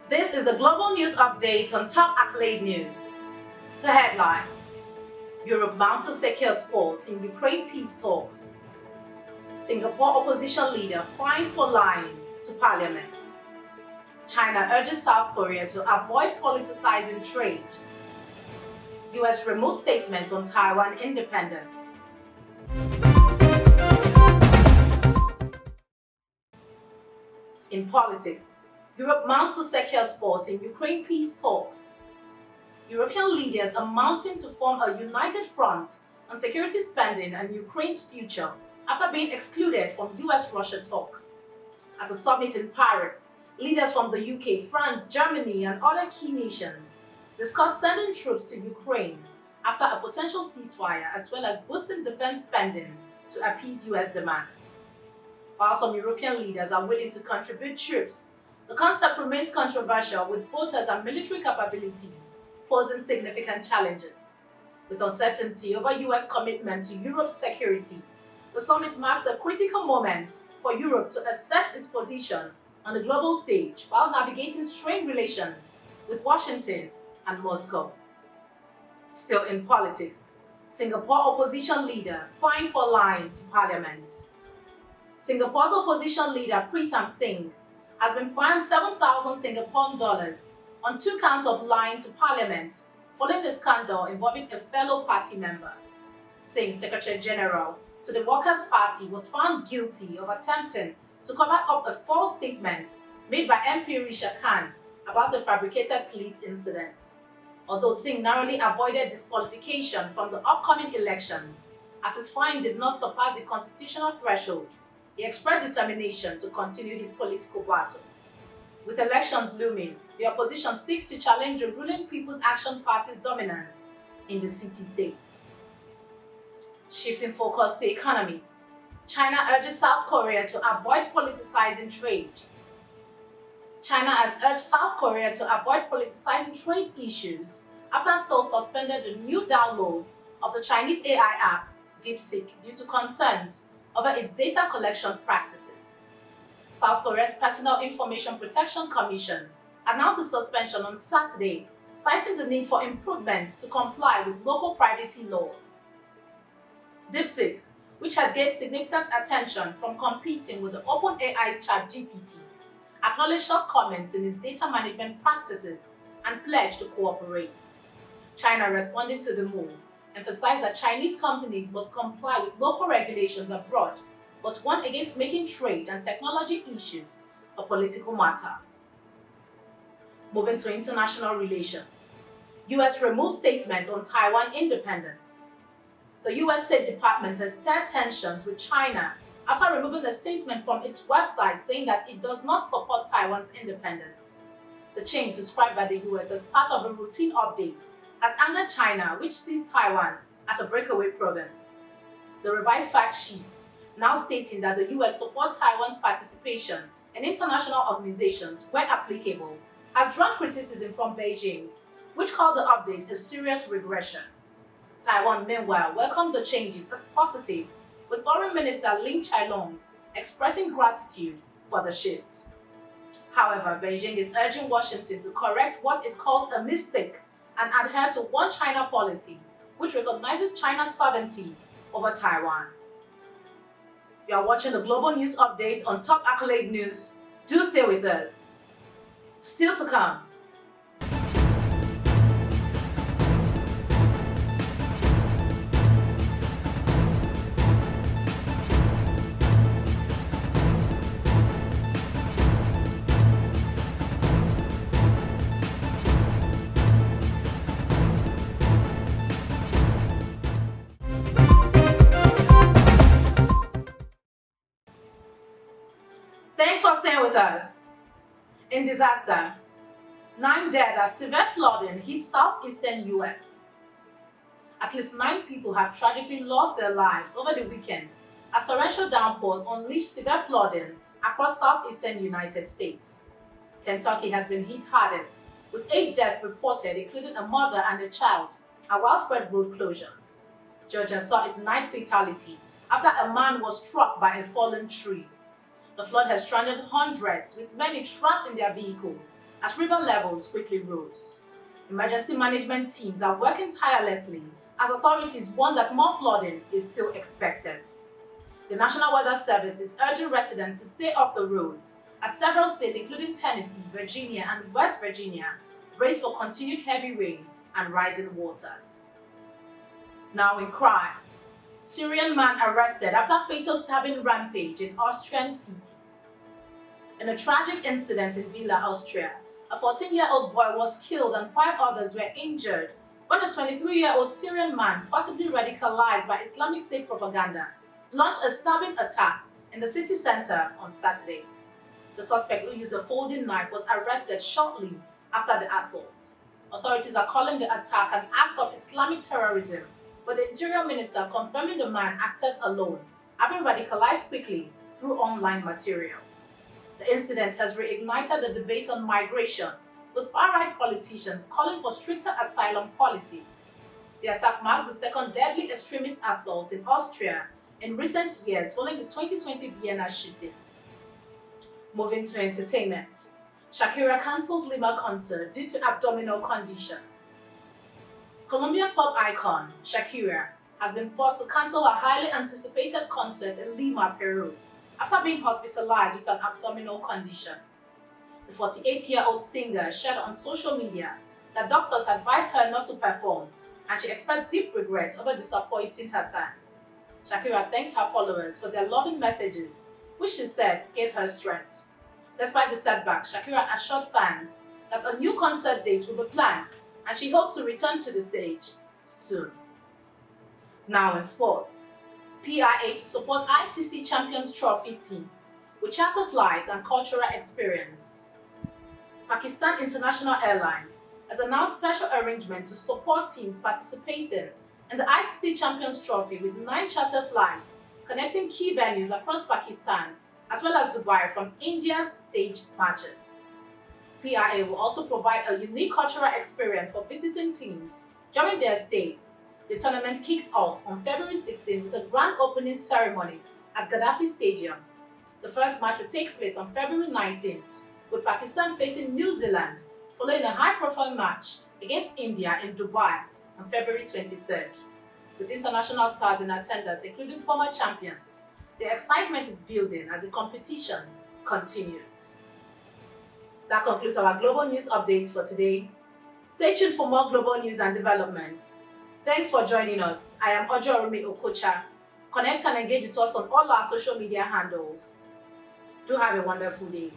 This is the global news update on top accolade news. The headlines: Europe mounts a secure sport in Ukraine peace talks. Singapore opposition leader fined for lying to parliament. China urges South Korea to avoid politicizing trade. US removes statements on Taiwan independence. In politics, Europe mounts a secure sport in Ukraine peace talks. European leaders are mounting to form a united front on security spending and Ukraine's future after being excluded from US-Russia talks. At a summit in Paris, leaders from the UK, France, Germany, and other key nations discussed sending troops to Ukraine after a potential ceasefire, as well as boosting defense spending to appease US demands. While some European leaders are willing to contribute troops, the concept remains controversial, with voters and military capabilities posing significant challenges. With uncertainty over US commitment to Europe's security, the summit marks a critical moment for Europe to assert its position on the global stage while navigating strained relations with Washington and Moscow. Still in politics, Singapore opposition leader fined for lying to parliament. Singapore's opposition leader Pritam Singh has been fined 7,000 Singaporean dollars on 2 counts of lying to parliament following the scandal involving a fellow party member. Singh, Secretary General to the Workers' Party, was found guilty of attempting to cover up a false statement made by MP Risha Khan about a fabricated police incident. Although Singh narrowly avoided disqualification from the upcoming elections, as his fine did not surpass the constitutional threshold, he expressed determination to continue his political battle. With elections looming, the opposition seeks to challenge the ruling People's Action Party's dominance in the city-states. Shifting focus to economy, China urges South Korea to avoid politicizing trade. China has urged South Korea to avoid politicizing trade issues after Seoul suspended the new downloads of the Chinese AI app DeepSeek due to concerns over its data collection practices. South Korea's Personal Information Protection Commission announced a suspension on Saturday, citing the need for improvements to comply with local privacy laws. DeepSeek, which had gained significant attention from competing with the OpenAI ChatGPT, acknowledged shortcomings in its data management practices and pledged to cooperate. China, responding to the move, emphasized that Chinese companies must comply with local regulations abroad, but warned against making trade and technology issues a political matter. Moving to international relations, US removes statement on Taiwan independence. The US State Department has stirred tensions with China after removing a statement from its website saying that it does not support Taiwan's independence. The change, described by the US as part of a routine update, has angered China, which sees Taiwan as a breakaway province. The revised fact sheet, now stating that the US supports Taiwan's participation in international organizations where applicable, has drawn criticism from Beijing, which called the update a serious regression. Taiwan, meanwhile, welcomed the changes as positive, with Foreign Minister Ling Chailong expressing gratitude for the shift. However, Beijing is urging Washington to correct what it calls a mistake and adhere to one China policy, which recognizes China's sovereignty over Taiwan. You are watching the Global News Update on Top Accolade News. Do stay with us. Still to come. Thanks for staying with us. In disaster, 9 dead as severe flooding hits southeastern US. At least 9 people have tragically lost their lives over the weekend as torrential downpours unleashed severe flooding across southeastern United States. Kentucky has been hit hardest, with 8 deaths reported, including a mother and a child, and widespread road closures. Georgia saw its 9th fatality after a man was struck by a fallen tree. The flood has stranded hundreds, with many trapped in their vehicles as river levels quickly rose. Emergency management teams are working tirelessly as authorities warn that more flooding is still expected. The National Weather Service is urging residents to stay off the roads as several states, including Tennessee, Virginia, and West Virginia, brace for continued heavy rain and rising waters. Now in crime, Syrian man arrested after fatal stabbing rampage in Austrian city. In a tragic incident in Villa, Austria, a 14-year-old boy was killed and 5 others were injured when a 23-year-old Syrian man, possibly radicalized by Islamic State propaganda, launched a stabbing attack in the city center on Saturday. The suspect, who used a folding knife, was arrested shortly after the assault. Authorities are calling the attack an act of Islamic terrorism, but the Interior Minister confirming the man acted alone, having radicalized quickly through online materials. The incident has reignited the debate on migration, with far-right politicians calling for stricter asylum policies. The attack marks the second deadly extremist assault in Austria in recent years following the 2020 Vienna shooting. Moving to entertainment. Shakira cancels LIMA concert due to abdominal condition. Colombian pop icon Shakira has been forced to cancel her highly anticipated concert in Lima, Peru, after being hospitalized with an abdominal condition. The 48-year-old singer shared on social media that doctors advised her not to perform, and she expressed deep regret over disappointing her fans. Shakira thanked her followers for their loving messages, which she said gave her strength. Despite the setback, Shakira assured fans that a new concert date will be planned, and she hopes to return to the stage soon. Now in sports. PIA to support ICC Champions Trophy teams with charter flights and cultural experience. Pakistan International Airlines has announced special arrangement to support teams participating in the ICC Champions Trophy with 9 charter flights connecting key venues across Pakistan as well as Dubai from India's stage matches. PIA will also provide a unique cultural experience for visiting teams during their stay. The tournament kicked off on February 16 with a grand opening ceremony at Gaddafi Stadium. The first match will take place on February 19th, with Pakistan facing New Zealand, following a high-profile match against India in Dubai on February 23rd. With international stars in attendance, including former champions, the excitement is building as the competition continues. That concludes our global news update for today. Stay tuned for more global news and developments. Thanks for joining us. I am Ojorumi Okocha. Connect and engage with us on all our social media handles. Do have a wonderful day.